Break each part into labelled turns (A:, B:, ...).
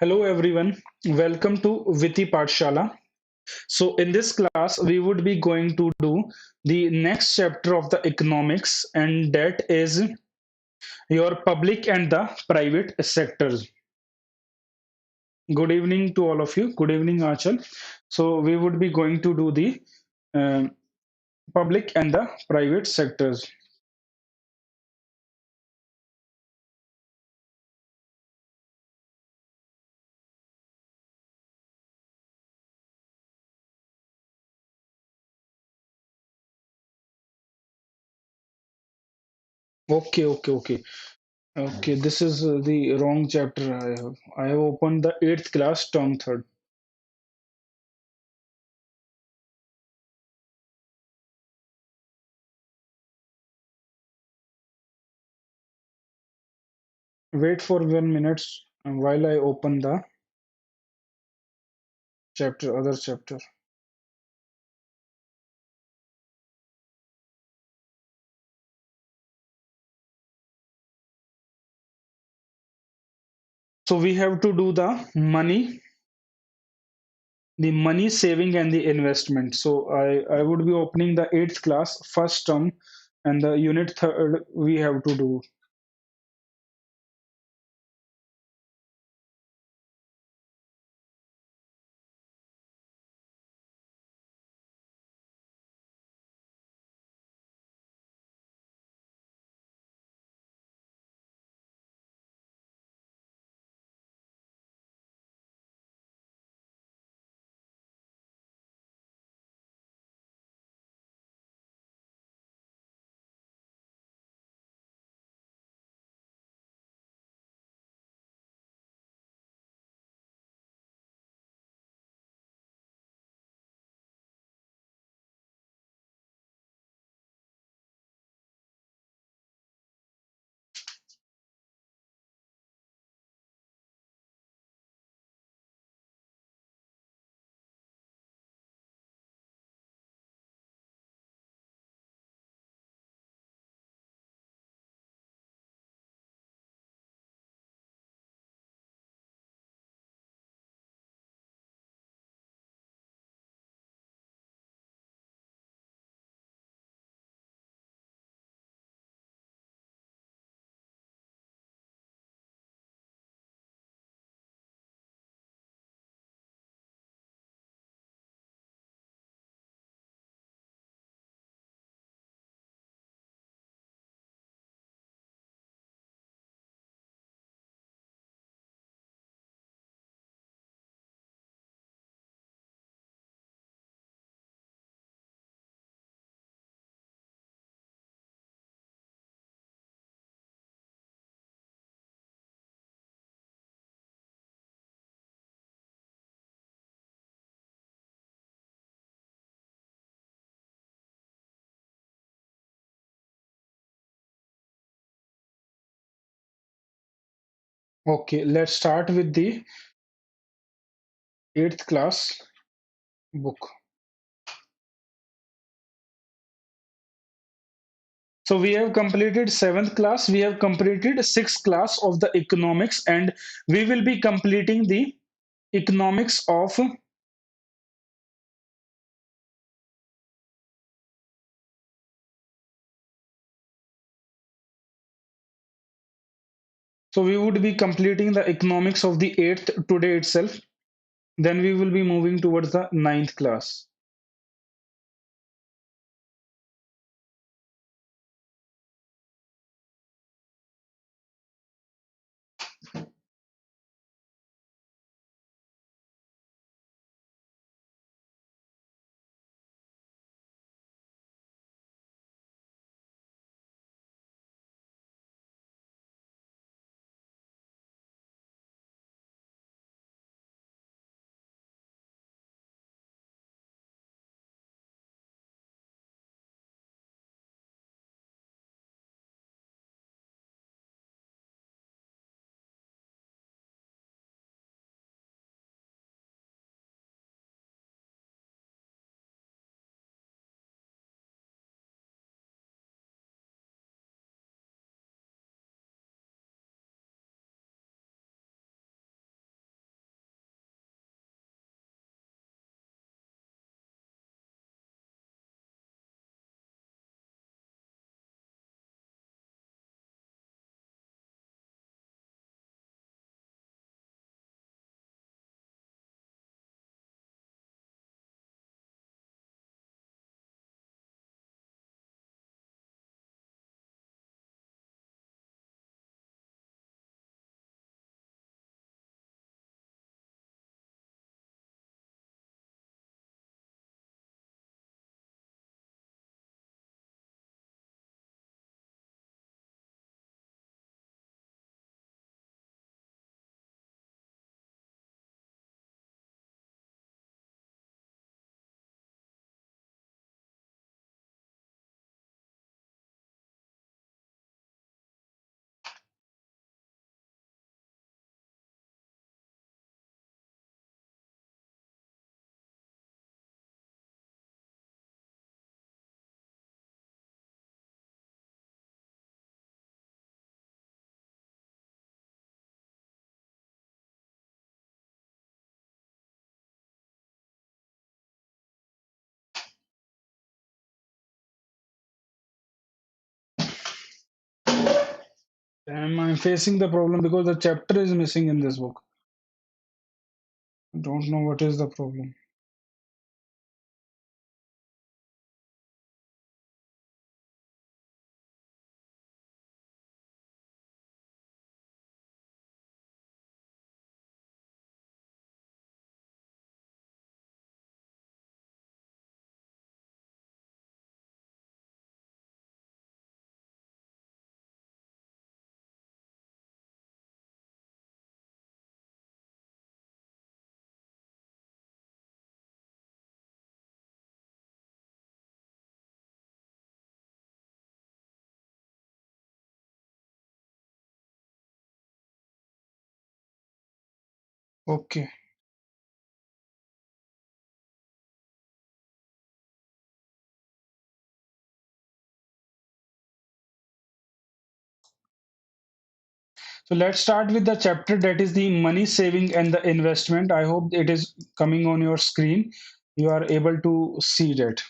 A: Hello everyone, welcome to Viti Pathshala. So in this class we would be going to do the next chapter of the economics, and that is your public and the private sectors. Good evening to all of you. Good evening Achal. So we would be going to do the um, public and the private sectors. Okay. Okay, this is the wrong chapter I have. I have opened the 8th class term 3rd. Wait for 1 minute while I open the other chapter. So we have to do the money saving and the investment. So I would be opening the 8th class first term, and the unit third we have to do. Okay, let's start with the 8th class book. So we have completed 7th class, we have completed 6th class of the economics, and we will be completing the economics of. So we would be completing the economics of the 8th today itself. Then we will be moving towards the 9th class. I'm facing the problem because the chapter is missing in this book. I don't know what is the problem. Okay. So let's start with the chapter that is the money saving and the investment. I hope it is coming on your screen. You are able to see that.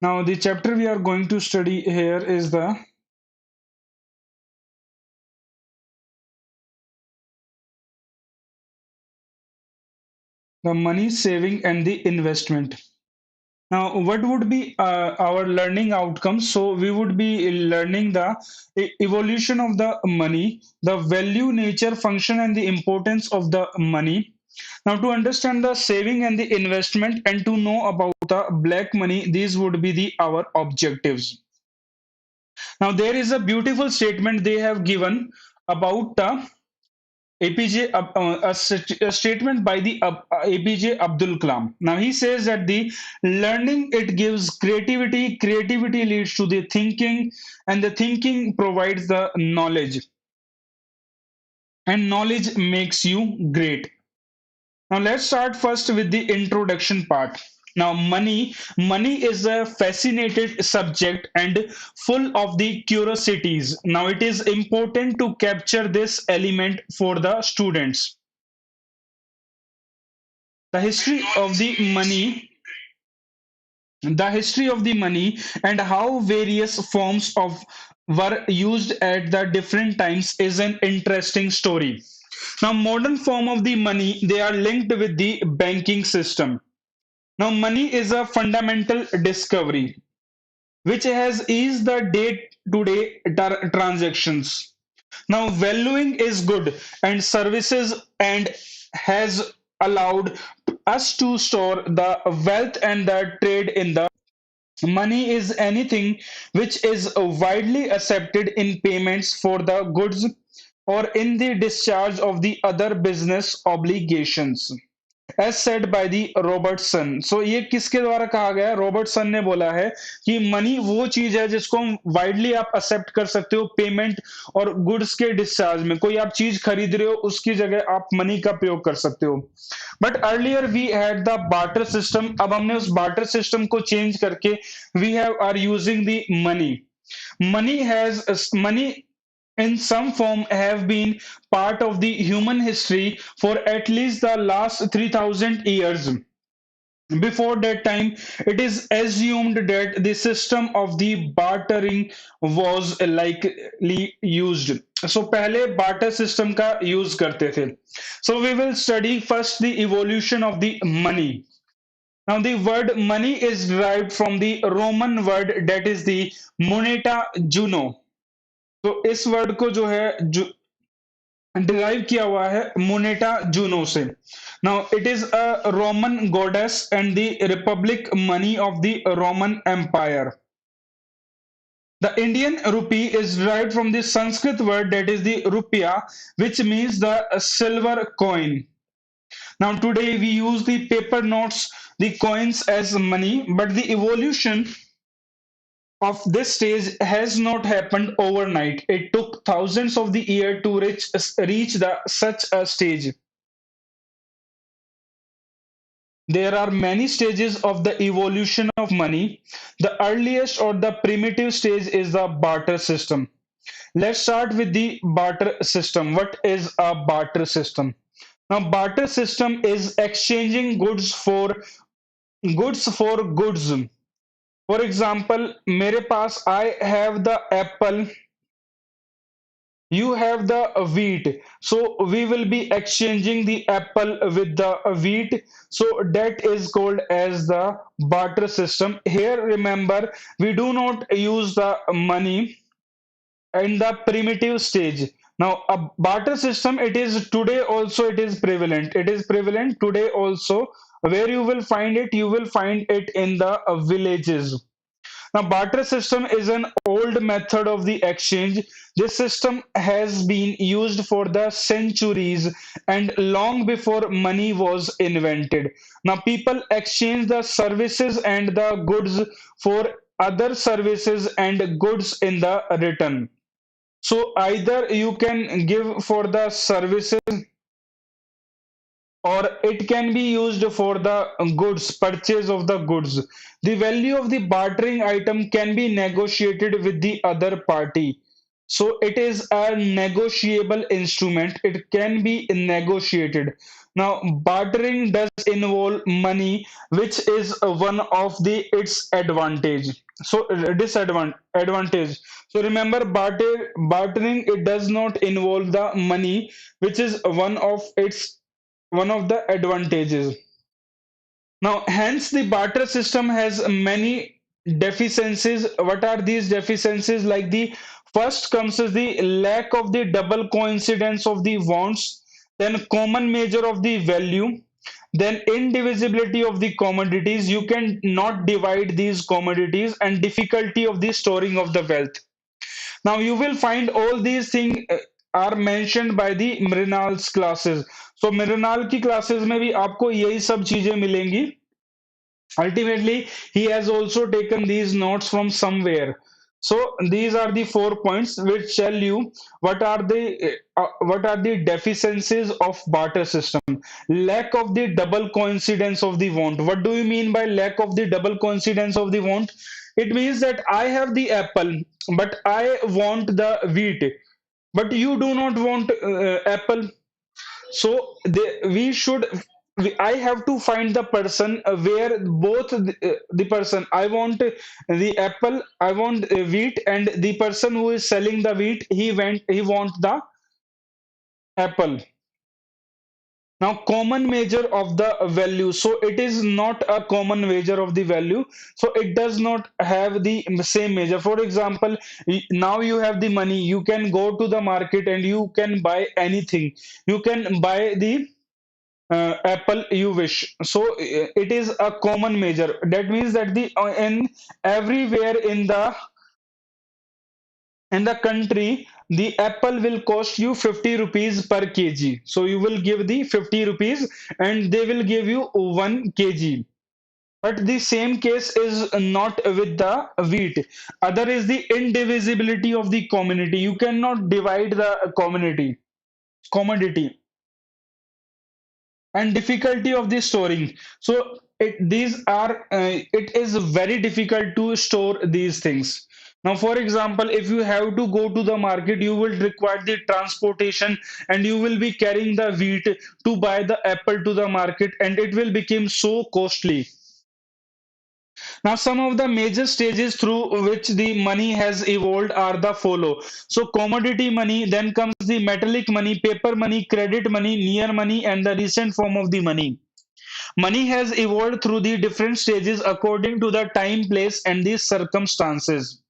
A: Now, the chapter we are going to study here is the money saving and the investment. Now, what would be our learning outcomes? So, we would be learning the evolution of the money, the value, nature, function, and the importance of the money. Now, to understand the saving and the investment and to know about the black money, these would be the our objectives. Now, there is a beautiful statement they have given about the APJ, a statement by the APJ Abdul Kalam. Now he says that the learning it gives creativity, creativity leads to the thinking, and the thinking provides the knowledge, and knowledge makes you great. Now let's start first with the introduction part. Now money is a fascinated subject and full of the curiosities. Now it is important to capture this element for the students. The history of the money and how various forms of were used at the different times is an interesting story. Now modern form of the money they are linked with the banking system. Now money is a fundamental discovery which has eased the day to day transactions. Now, valuing is good and services and has allowed us to store the wealth and the trade in the money is anything which is widely accepted in payments for the goods or in the discharge of the other business obligations as said by the Robertson so ये किसके द्वारा कहा गया है Robertson ने बोला है कि मनी वो चीज है जिसको हम वाइडली आप एक्सेप्ट कर सकते हो पेमेंट और गुड्स के डिस्चार्ज में कोई आप चीज खरीद रहे हो उसकी जगह आप मनी का प्रयोग कर सकते हो but earlier we had the barter system अब हमने उस बार्टर सिस्टम को चेंज करके we have are using the money money in some form have been part of the human history for at least the last 3000 years. Before that time, it is assumed that the system of the bartering was likely used. So पहले barter system का use करते थे. So we will study first the evolution of the money. Now the word money is derived from the Roman word that is the moneta juno. तो इस word को जो है derive किया हुआ है मोनेटा जूनो से now it is a Roman goddess and the republic money of the Roman Empire the Indian rupee is derived from the Sanskrit word that is the rupia, which means the silver coin. Now, today we use the paper notes, the coins as money, but the evolution of this stage has not happened overnight. It took thousands of the years to reach such a stage. There are many stages of the evolution of money. The earliest or the primitive stage is the barter system. Let's start with the barter system. What is a barter system? Now, barter system is exchanging goods. For goods. For example, मेरे पास I have the apple You have the wheat, so we will be exchanging the apple with the wheat, so that is called as the barter system. Here remember, we do not use the money in the primitive stage. Now a barter system, it is today also, it is prevalent today also. Where you will find it, you will find it in the villages. Now, barter system is an old method of the exchange. This system has been used for the centuries and long before money was invented. Now, people exchange the services and the goods for other services and goods in the return. So, either you can give for the services, or it can be used for the goods, purchase of the goods. The value of the bartering item can be negotiated with the other party. So it is a negotiable instrument, it can be negotiated. Now bartering does involve money, which is one of the its advantage. So disadvantage, so remember, bartering, it does not involve the money, which is one of the advantages. Now, hence the barter system has many deficiencies. What are these deficiencies? Like the first comes is the lack of the double coincidence of the wants, then common measure of the value, then indivisibility of the commodities. You can not divide these commodities, and difficulty of the storing of the wealth. Now you will find all these things are mentioned by the Mrunal's classes. So Mrinal की classes में भी आपको यही सब चीजें मिलेंगी. Ultimately, he has also taken these notes from somewhere. So these are the 4 points which tell you what are the deficiencies of barter system. Lack of the double coincidence of the want. What do you mean by lack of the double coincidence of the want? It means that I have the apple, but I want the wheat, but you do not want apple. So we should, I have to find the person where both the person, I want the apple, I want wheat, and the person who is selling the wheat, he want the apple. Now common measure of the value, so it is not a common measure of the value, so it does not have the same measure. For example, now you have the money, you can go to the market and you can buy anything. You can buy the apple you wish. So it is a common measure. That means that the in everywhere in the country, the apple will cost you 50 rupees per kg. So you will give the 50 rupees and they will give you 1 kg. But the same case is not with the wheat. Other is the indivisibility of the community. You cannot divide the community commodity, and difficulty of the storing. So it is very difficult to store these things. Now for example, if you have to go to the market, you will require the transportation, and you will be carrying the wheat to buy the apple to the market, and it will become so costly. Now some of the major stages through which the money has evolved are the follow. So commodity money, then comes the metallic money, paper money, credit money, near money, and the recent form of the money. Money has evolved through the different stages according to the time, place, and the circumstances.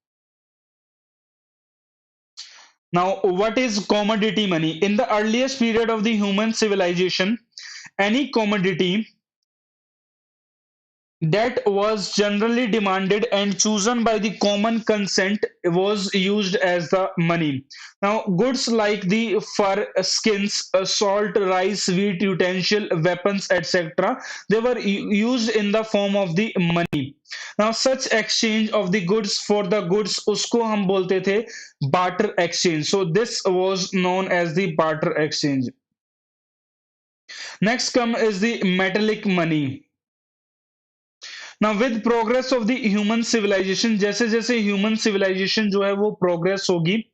A: Now, what is commodity money? In the earliest period of the human civilization, any commodity that was generally demanded and chosen by the common consent was used as the money. Now, goods like the fur, skins, salt, rice, wheat, utensil, weapons, etc., they were used in the form of the money. Now, such exchange of the goods for the goods, usko हम बोलते थे barter exchange. So this was known as the barter exchange. Next come is the metallic money. Now with progress of the human civilization, जैसे जैसे human civilization जो है वो progress होगी,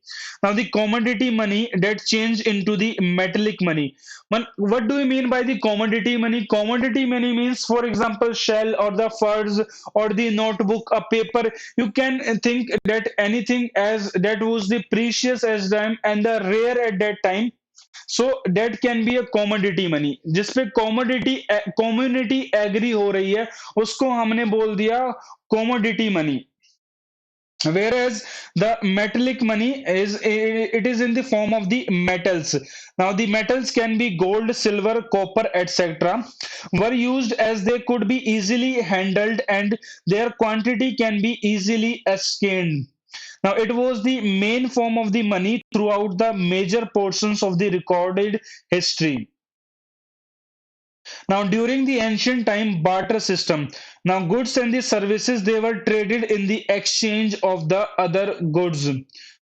A: now the commodity money that change into the metallic money. What do you mean by the commodity money? Commodity money means, for example, shell or the furs or the notebook, a paper. You can think that anything as that was the precious as them and the rare at that time, so date can be a commodity money, जिसपे commodity community agree हो रही है, उसको हमने बोल दिया commodity money. Whereas the metallic money is, it is in the form of the metals. Now the metals can be gold, silver, copper, etc. Were used as they could be easily handled and their quantity can be easily ascertained. Now, it was the main form of the money throughout the major portions of the recorded history. Now, during the ancient time barter system, now goods and the services, they were traded in the exchange of the other goods.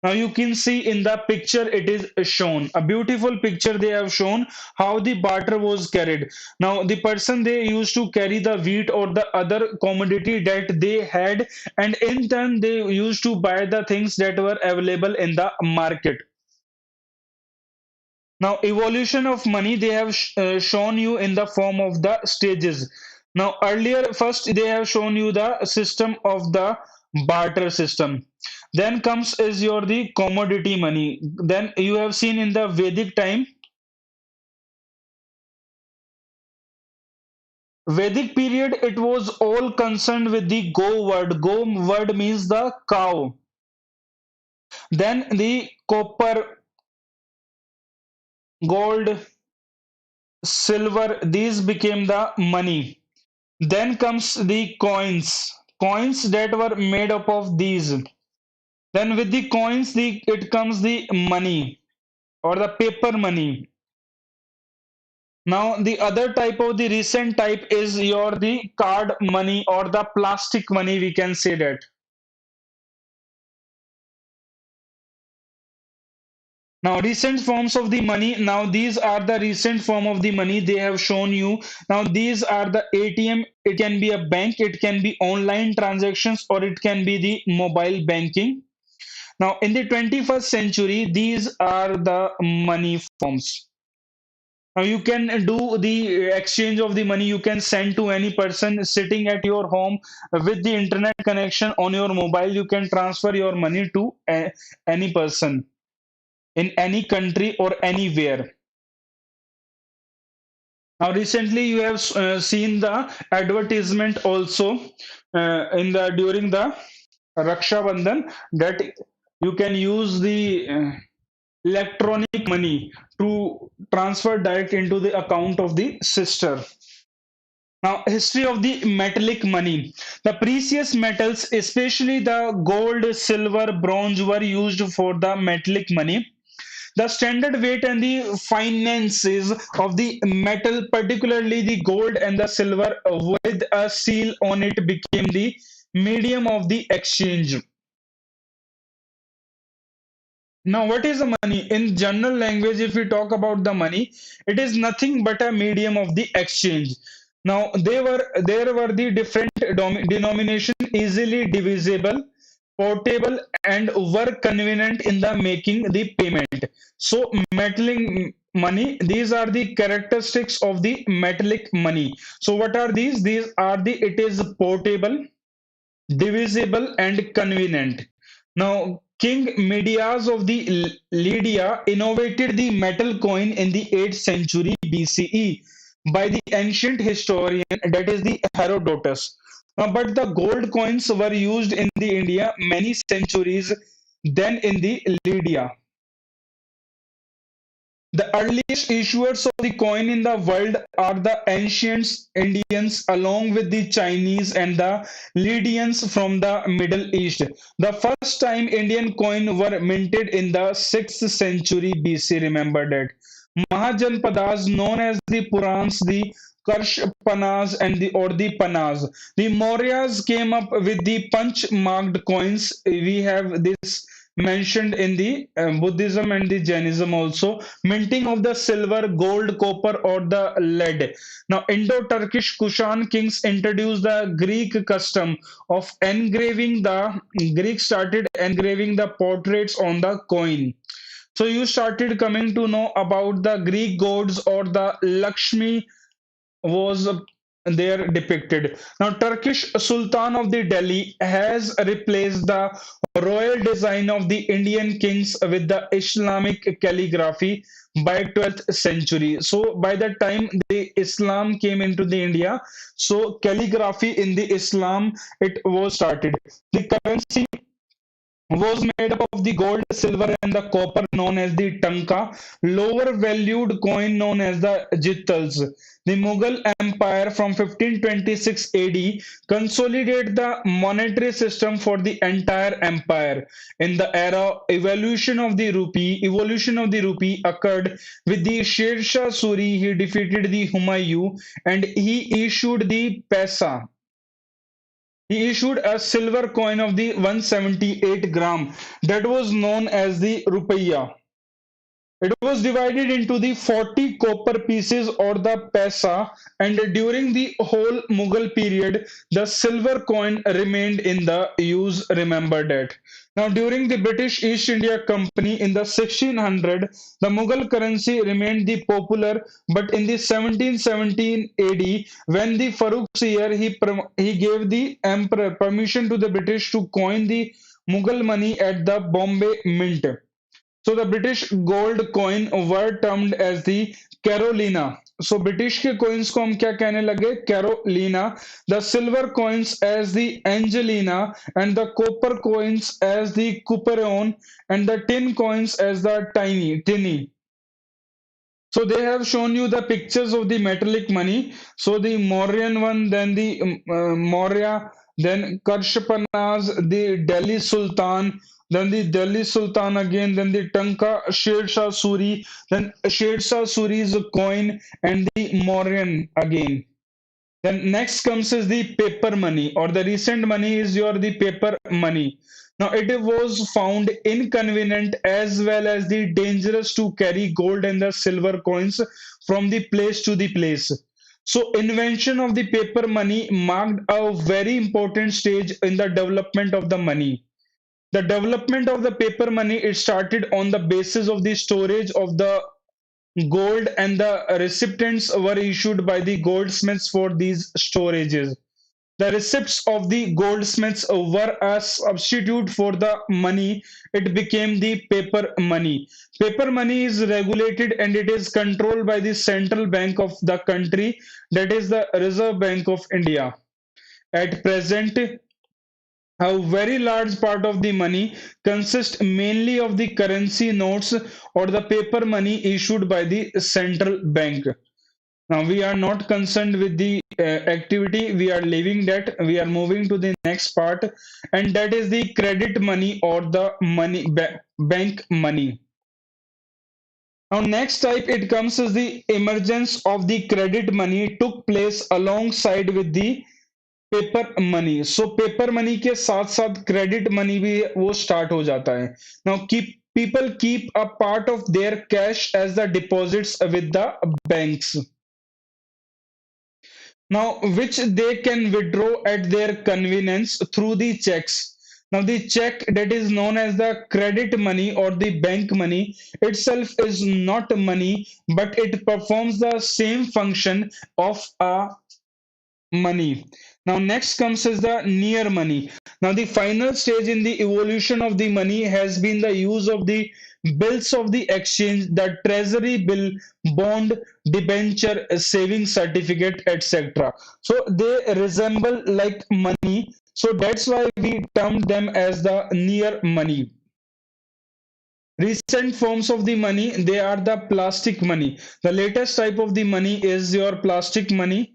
A: Now you can see in the picture it is shown a beautiful picture. They have shown how the barter was carried. Now the person, they used to carry the wheat or the other commodity that they had, and in turn they used to buy the things that were available in the market. Now, evolution of money, they have shown you in the form of the stages. Now, earlier, first they have shown you the system of the barter system. Then comes is your the commodity money. Then you have seen in the Vedic time, Vedic period, it was all concerned with the go word. Go word means the cow. Then the copper, gold, silver, these became the money. Then comes the coins, coins that were made up of these. Then with the coins, it comes the money or the paper money. Now the other type of the recent type is your the card money or the plastic money, we can say that. Now recent forms of the money. Now these are the recent form of the money they have shown you. Now these are the ATM. It can be a bank. It can be online transactions or it can be the mobile banking. Now, in the 21st century, these are the money forms. Now, you can do the exchange of the money. You can send to any person sitting at your home with the internet connection on your mobile. You can transfer your money to any person in any country or anywhere. Now, recently you have seen the advertisement also in the during the Raksha Bandhan, that you can use the electronic money to transfer direct into the account of the sister. Now, history of the metallic money. The precious metals, especially the gold, silver, bronze, were used for the metallic money. The standard weight and the finances of the metal, particularly the gold and the silver, with a seal on it, became the medium of the exchange. Now, what is the money? In general language, if we talk about the money, it is nothing but a medium of the exchange. Now, there were the different denomination, easily divisible, portable, and were convenient in the making the payment. So, metallic money, these are the characteristics of the metallic money. So, what are these? These are the, it is portable, divisible, and convenient. Now, King Midias of the Lydia innovated the metal coin in the 8th century BCE by the ancient historian, that is the Herodotus. But the gold coins were used in the India many centuries then in the Lydia. The earliest issuers of the coin in the world are the ancient Indians, along with the Chinese and the Lydians from the Middle East. The first time Indian coin were minted in the 6th century BC. Remember that. Mahajanpadas, known as the Purans, the Karshpanas and the or the Panas. The Mauryas came up with the punch marked coins. We have this mentioned in the Buddhism and the Jainism also. Minting of the silver, gold, copper, or the lead. Now, Indo-Turkish Kushan kings introduced the Greek custom of engraving the Greeks started engraving the portraits on the coin. So you started coming to know about the Greek gods or the Lakshmi was there depicted. Now, Turkish Sultan of the Delhi has replaced the royal design of the Indian kings with the Islamic calligraphy by 12th century. So, by the time the Islam came into the India, so calligraphy in the Islam it was started. The currency was made up of the gold, silver, and the copper known as the tanka, lower valued coin known as the jittals. The Mughal Empire from 1526 AD consolidated the monetary system for the entire empire. In the era, evolution of the rupee occurred with the Sher Shah Suri. He defeated the Humayun and he issued the paisa. He issued a silver coin of the 178 gram that was known as the rupiah. It was divided into the 40 copper pieces or the paisa, and during the whole Mughal period, the silver coin remained in the use. Remember that. Now, during the British East India Company in the 1600, the Mughal currency remained the popular, but in the 1717 AD, when the Farouk's year, he gave the emperor permission to the British to coin the Mughal money at the Bombay Mint. So the British gold coin were termed as the Carolina. So British के coins को हम क्या कहने लगे? Carolina. The silver coins as the Angelina and the copper coins as the Cuperion and the tin coins as the Tinny. So they have shown you the pictures of the metallic money. So the Mauryan one, then the Maurya, then Karshpanas, the Delhi Sultan, then the Delhi Sultan again, then the Tanka Sher Shah Suri, then Sher Shah Suri's coin, and the Mauryan again. Then next comes is the paper money or the recent money is your the paper money. Now it was found inconvenient as well as the dangerous to carry gold and the silver coins from the place to the place. So invention of the paper money marked a very important stage in the development of the money. The development of the paper money it started on the basis of the storage of the gold and the recipients were issued by the goldsmiths for these storages. The receipts of the goldsmiths were a substitute for the money. It became the paper money. Paper money is regulated and it is controlled by the central bank of the country, that is the Reserve Bank of India. At present, a very large part of the money consists mainly of the currency notes or the paper money issued by the central bank. Now we are not concerned with the activity. We are leaving that. We are moving to the next part, and that is the credit money or the bank money. Now, next type it comes is the emergence of the credit money took place alongside with the paper money so paper money के साथ साथ credit money भी वो start हो जाता है now keep people keep a part of their cash as the deposits with the banks now which they can withdraw at their convenience through the checks. Now the check that is known as the credit money or the bank money itself is not money but it performs the same function of a money. Now next comes is the near money. Now the final stage in the evolution of the money has been the use of the bills of the exchange, the treasury bill, bond, debenture, saving certificate, etc. So they resemble like money. So that's why we termed them as the near money. Recent forms of the money, they are the plastic money. The latest type of the money is your plastic money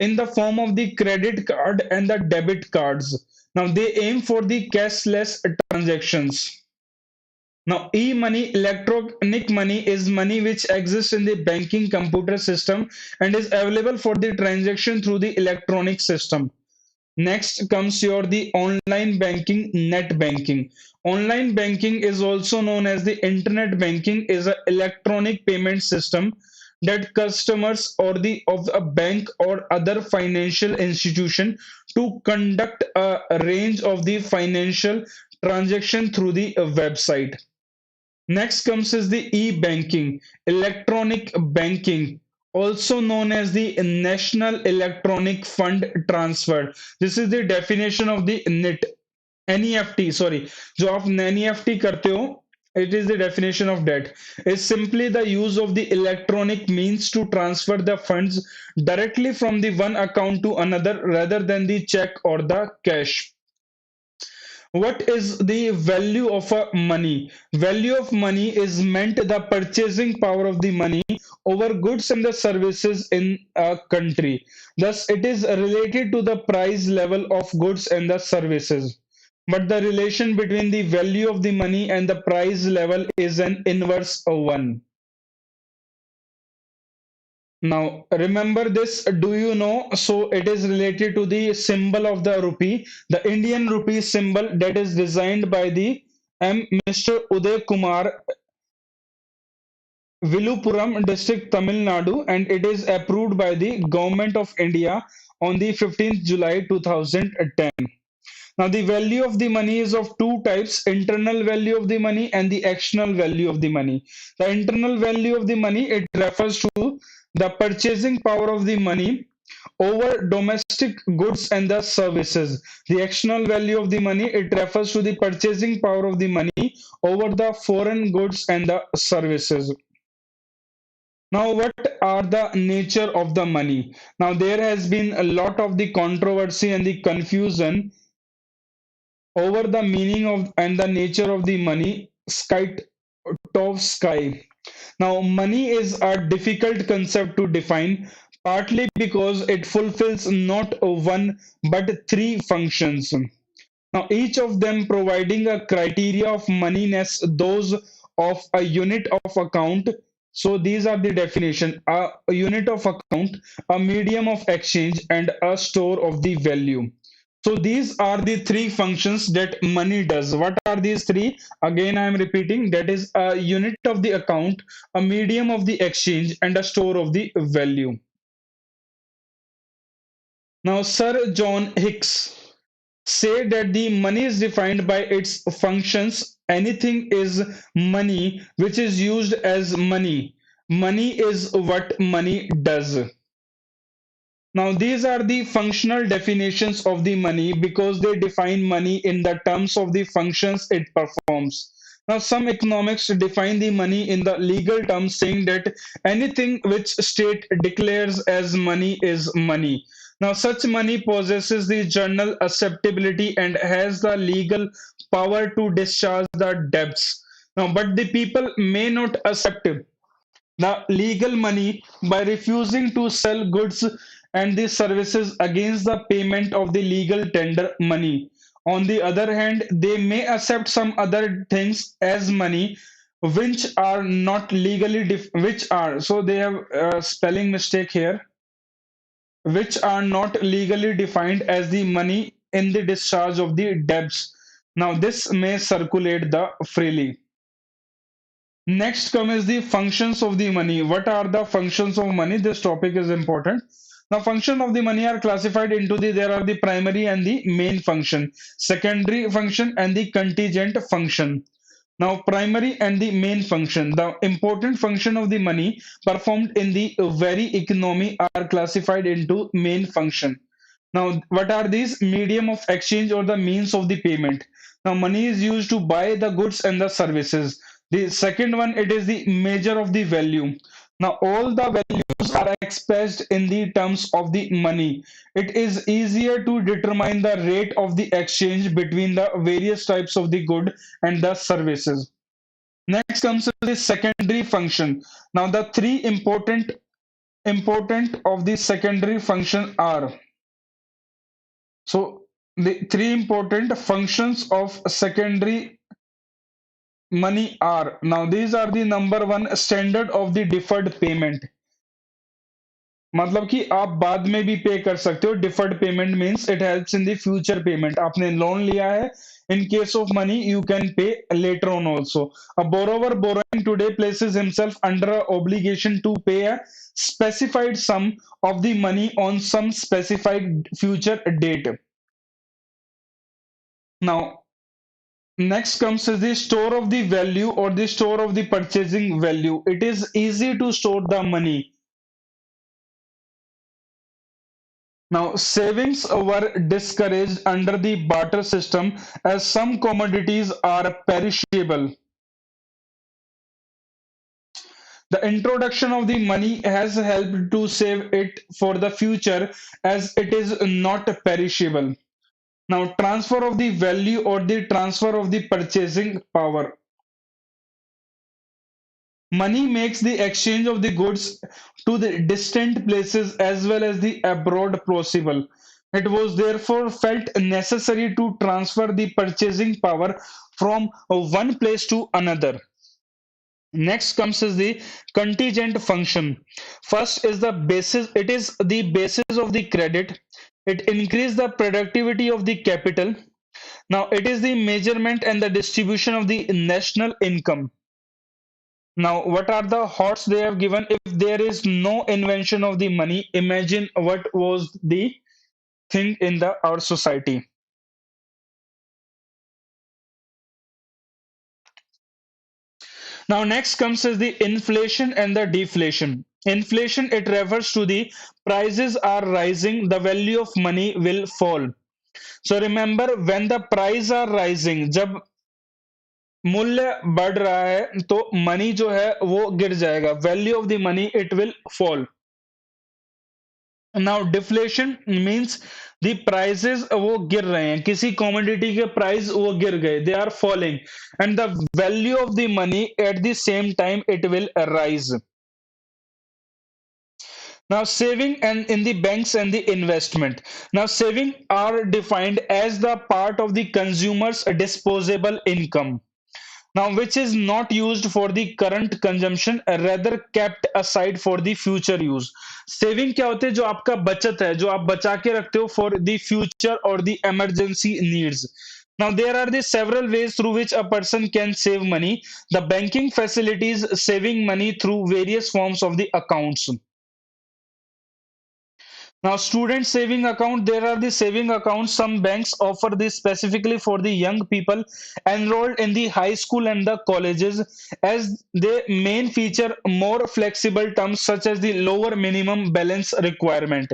A: in the form of the credit card and the debit cards. Now they aim for the cashless transactions. Now e-money, electronic money is money which exists in the banking computer system and is available for the transaction through the electronic system. Next comes your the online banking, net banking. Online banking is also known as the internet banking, is an electronic payment system that customers or the of a bank or other financial institution to conduct a range of the financial transaction through the website. Next comes is the e-banking, electronic banking, also known as the National Electronic Fund Transfer. This is the definition of the NEFT. Sorry, जो आप NEFT करते हो, it is the definition of that. Is simply the use of the electronic means to transfer the funds directly from the one account to another rather than the check or the cash. What is the value of a money? Value of money is meant the purchasing power of the money over goods and the services in a country. Thus, it is related to the price level of goods and the services. But the relation between the value of the money and the price level is an inverse one. Now, remember this, do you know? So, it is related to the symbol of the rupee, the Indian rupee symbol that is designed by the Mr. Uday Kumar, Vilupuram district, Tamil Nadu, and it is approved by the Government of India on the 15th July 2010. Now, the value of the money is of two types, internal value of the money and the external value of the money. The internal value of the money, it refers to the purchasing power of the money over domestic goods and the services. The external value of the money, it refers to the purchasing power of the money over the foreign goods and the services. Now, what are the nature of the money? Now, there has been a lot of the controversy and the confusion over the meaning of and the nature of the money sky top sky. Now, money is a difficult concept to define, partly because it fulfills not one but three functions. Now, each of them providing a criteria of moneyness, those of a unit of account. So these are the definition: a unit of account, a medium of exchange, and a store of the value. So these are the three functions that money does. What are these three? Again, I am repeating, that is a unit of the account, a medium of the exchange, and a store of the value. Now, Sir John Hicks say that the money is defined by its functions. Anything is money which is used as money. Money is what money does. Now, these are the functional definitions of the money because they define money in the terms of the functions it performs. Now, some economics define the money in the legal terms, saying that anything which state declares as money is money. Now, such money possesses the general acceptability and has the legal power to discharge the debts. Now, but the people may not accept the legal money by refusing to sell goods and the services against the payment of the legal tender money. On the other hand, they may accept some other things as money which are not legally which are, so they have a spelling mistake here, which are not legally defined as the money in the discharge of the debts. Now this may circulate the freely. Next comes the functions of the money. What are the functions of money? This topic is important. Now, function of the money are classified into there are the primary and the main function, secondary function and the contingent function. Now, primary and the main function, the important function of the money performed in the very economy are classified into main function. Now, what are these? Medium of exchange or the means of the payment. Now, money is used to buy the goods and the services. The second one, it is the measure of the value. Now, all the values are expressed in the terms of the money. It is easier to determine the rate of the exchange between the various types of the good and the services. Next comes the secondary function. Now, the three important of the secondary function are, so the three important functions of secondary money are, now these are the number one, standard of the deferred payment. मतलब कि आप बाद में भी पे कर सकते हो। Deferred payment means it helps in the future payment. आपने लोन लिया है, in case of money you can pay later on also. A borrower borrowing today places himself under a obligation to pay a specified sum of the money on some specified future date. Now next comes is the store of the value or the store of the purchasing value. It is easy to store the money. Now, savings were discouraged under the barter system as some commodities are perishable. The introduction of the money has helped to save it for the future as it is not perishable. Now, transfer of the value or the transfer of the purchasing power. Money makes the exchange of the goods to the distant places as well as the abroad possible. It was therefore felt necessary to transfer the purchasing power from one place to another. Next comes is the contingent function. First is the basis, it is the basis of the credit. It increases the productivity of the capital. Now it is the measurement and the distribution of the national income. Now, what are the hordes they have given? If there is no invention of the money, imagine what was the thing in the our society. Now, next comes is the inflation and the deflation. Inflation, it refers to the prices are rising, the value of money will fall. So remember, when the price are rising, जब मूल्य बढ़ रहा है तो money जो है वो गिर जाएगा, value of the money it will fall. Now deflation means the prices वो गिर रहे हैं, किसी कमोडिटी के प्राइस वो गिर गए, they are falling, and the value of the money at the same time it will rise. Now saving and in the banks and the investment. Now saving are defined as the part of the consumer's disposable income, now which is not used for the current consumption, rather kept aside for the future use. Saving क्या होते हैं? जो आपका बचत है, जो आप बचा के रखते हो फॉर द फ्यूचर और the emergency needs. Now there are the several ways through which a person can save money. The banking facilities saving money through various forms of the accounts. Now, student saving account, there are the saving accounts. Some banks offer this specifically for the young people enrolled in the high school and the colleges, as they main feature more flexible terms such as the lower minimum balance requirement.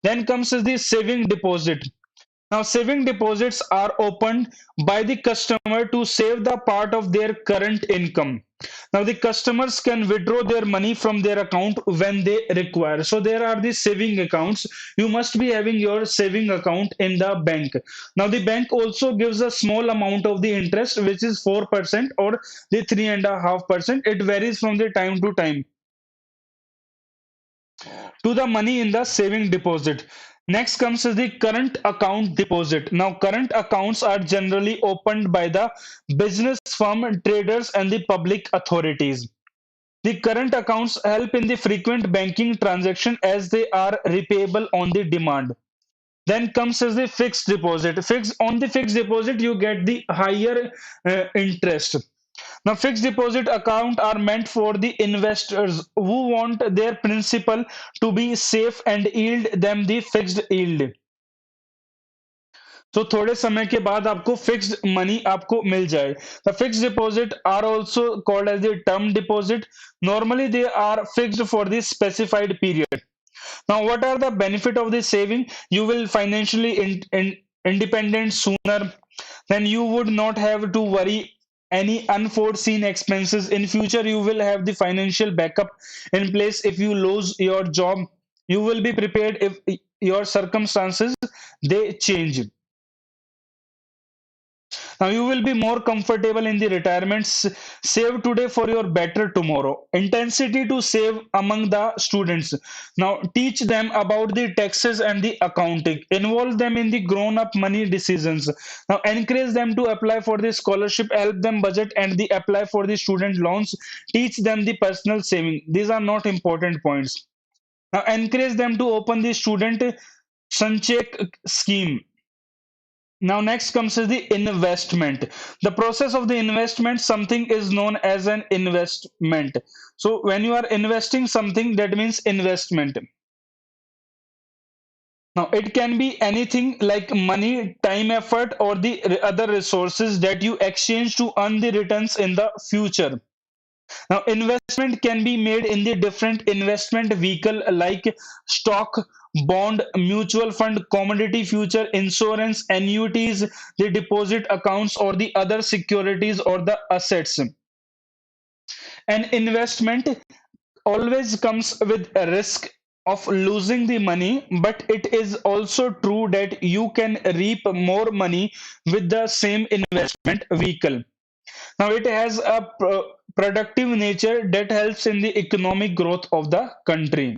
A: Then comes is the saving deposit. Now, saving deposits are opened by the customer to save the part of their current income. Now, the customers can withdraw their money from their account when they require. So, there are the saving accounts. You must be having your saving account in the bank. Now, the bank also gives a small amount of the interest, which is 4% or the 3.5%. It varies from the time to time to the money in the saving deposit. Next comes is the current account deposit. Now, current accounts are generally opened by the business firm, traders, and the public authorities. The current accounts help in the frequent banking transaction as they are repayable on the demand. Then comes as the fixed deposit. Fixed on the fixed deposit, you get the higher interest. Now, fixed deposit account are meant for the investors who want their principal to be safe and yield them the fixed yield. तो थोड़े समय के बाद आपको fixed money आपको मिल जाए. The fixed deposit are also called as the term deposit. Normally they are fixed for the specified period. Now, what are the benefit of this saving? You will financially independent sooner. Then you would not have to worry any unforeseen expenses. In future, you will have the financial backup in place if you lose your job. You will be prepared if your circumstances they change. Now you will be more comfortable in the retirement. Save today for your better tomorrow. Intensity to save among the students. Now teach them about the taxes and the accounting. Involve them in the grown-up money decisions. Now encourage them to apply for the scholarship. Help them budget and the apply for the student loans. Teach them the personal saving. These are not important points. Now encourage them to open the student sanchek scheme. Now next comes is the investment. The process of the investment, something is known as an investment. So when you are investing something, that means investment. Now it can be anything like money, time, effort, or the other resources that you exchange to earn the returns in the future. Now investment can be made in the different investment vehicle like stock, bond, mutual fund, commodity future, insurance, annuities, the deposit accounts, or the other securities or the assets. An investment always comes with a risk of losing the money, but it is also true that you can reap more money with the same investment vehicle. Now, it has a productive nature that helps in the economic growth of the country.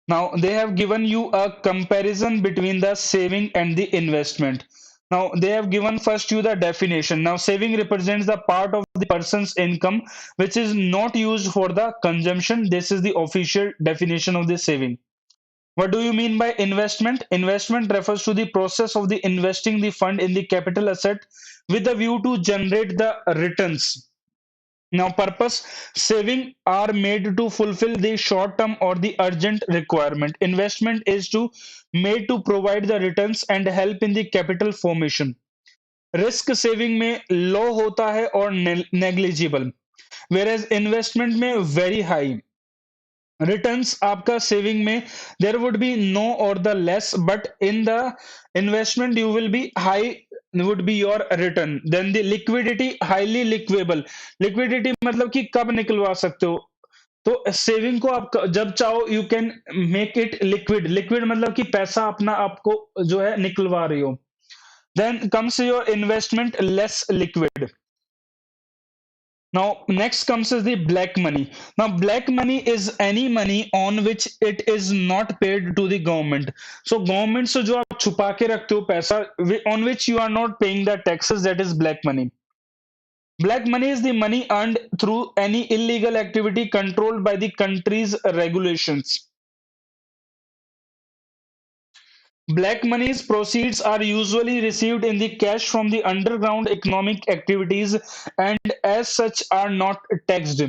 A: Now, they have given you a comparison between the saving and the investment. Now, they have given first you the definition. Now, saving represents the part of the person's income which is not used for the consumption. This is the official definition of the saving. What do you mean by investment? Investment refers to the process of the investing the fund in the capital asset with a view to generate the returns. Now, purpose saving are made to fulfill the short term or the urgent requirement. Investment is to made to provide the returns and help in the capital formation. Risk saving में लो होता है और negligible, whereas investment में very high returns आपका saving में there would be no और the less but in the investment you will be high would be your return. Then the liquidity, highly liquidable. Liquidity मतलब कि कब निकलवा सकते हो, तो सेविंग को आप जब चाहो you can make it liquid. Liquid मतलब कि पैसा अपना आपको जो है निकलवा रही हो. Then comes your investment less liquid. Now, next comes is the black money. Now, black money is any money on which it is not paid to the government. So, government से जो आप छुपा के रखते हो पैसा, on which you are not paying the taxes, that is black money. Black money is the money earned through any illegal activity controlled by the country's regulations. Black money's proceeds are usually received in the cash from the underground economic activities and as such are not taxed.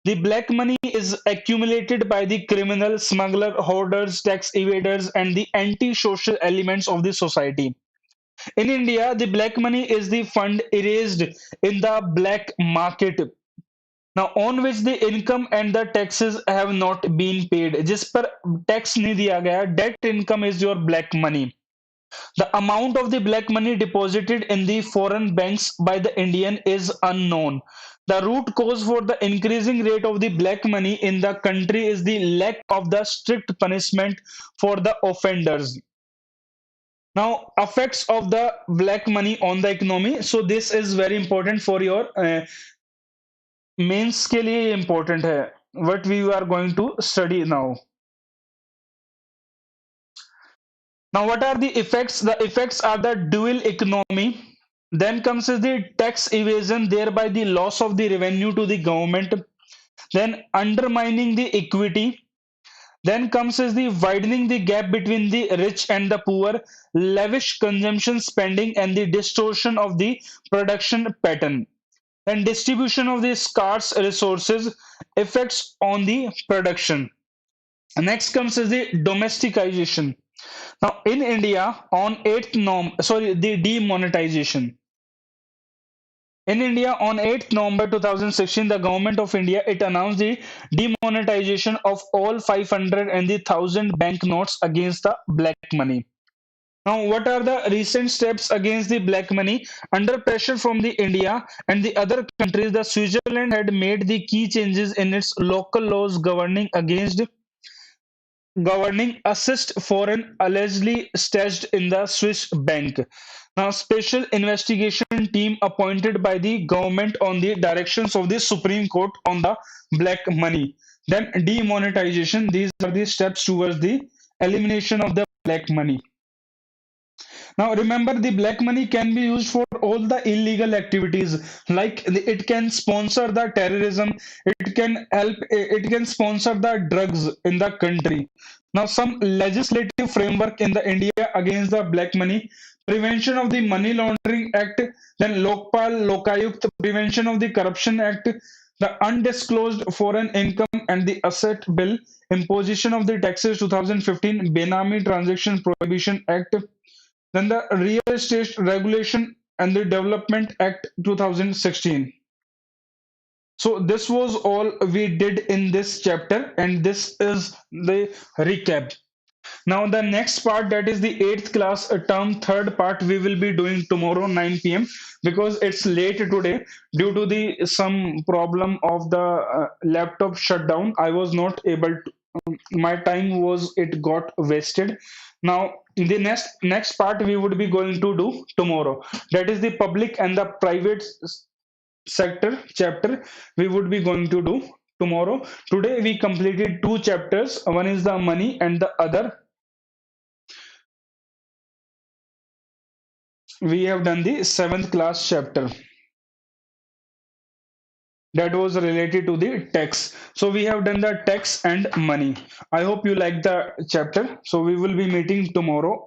A: The black money is accumulated by the criminal, smuggler, hoarders, tax evaders, and the anti-social elements of the society. In India, the black money is the fund erased in the black market. Now, on which the income and the taxes have not been paid. जिस पर tax नहीं दिया गया, that income is your black money. The amount of the black money deposited in the foreign banks by the Indian is unknown. The root cause for the increasing rate of the black money in the country is the lack of the strict punishment for the offenders. Now, effects of the black money on the economy. So this is very important for your mains के लिए important है. What we are going to study now. Now, what are the effects? The effects are the dual economy. Then comes is the tax evasion, thereby the loss of the revenue to the government. Then undermining the equity. Then comes is the widening the gap between the rich and the poor, lavish consumption spending, and the distortion of the production pattern. Then distribution of the scarce resources, effects on the production. Next comes is the domesticization. Now, in India, on 8th the demonetization. In India, on 8th November 2016, the government of India it announced the demonetization of all 500 and the 1000 banknotes against the black money. Now, what are the recent steps against the black money? Under pressure from the India and the other countries, the Switzerland had made the key changes in its local laws governing assist foreign allegedly stashed in the Swiss bank. Now, special investigation team appointed by the government on the directions of the Supreme Court on the black money. Then demonetization. These are the steps towards the elimination of the black money. Now, remember, the black money can be used for all the illegal activities, like it can sponsor the terrorism, it can help, it can sponsor the drugs in the country. Now, some legislative framework in the India against the black money, Prevention of the Money Laundering Act, then Lokpal Lokayukt, Prevention of the Corruption Act, the Undisclosed Foreign Income and the Asset Bill, Imposition of the Taxes 2015, Benami Transaction Prohibition Act, then the Real Estate Regulation and the Development Act 2016. So this was all we did in this chapter, and this is the recap. Now the next part, that is the eighth class term third part, we will be doing tomorrow 9 p.m. because it's late today due to the some problem of the laptop shutdown. I was not able to, my time was, it got wasted. Now in the next part we would be going to do tomorrow, that is the public and the private sector chapter we would be going to do tomorrow. Today we completed two chapters, one is the money and the other we have done the seventh class chapter that was related to the tax. So we have done the tax and money. I hope you like the chapter. So we will be meeting tomorrow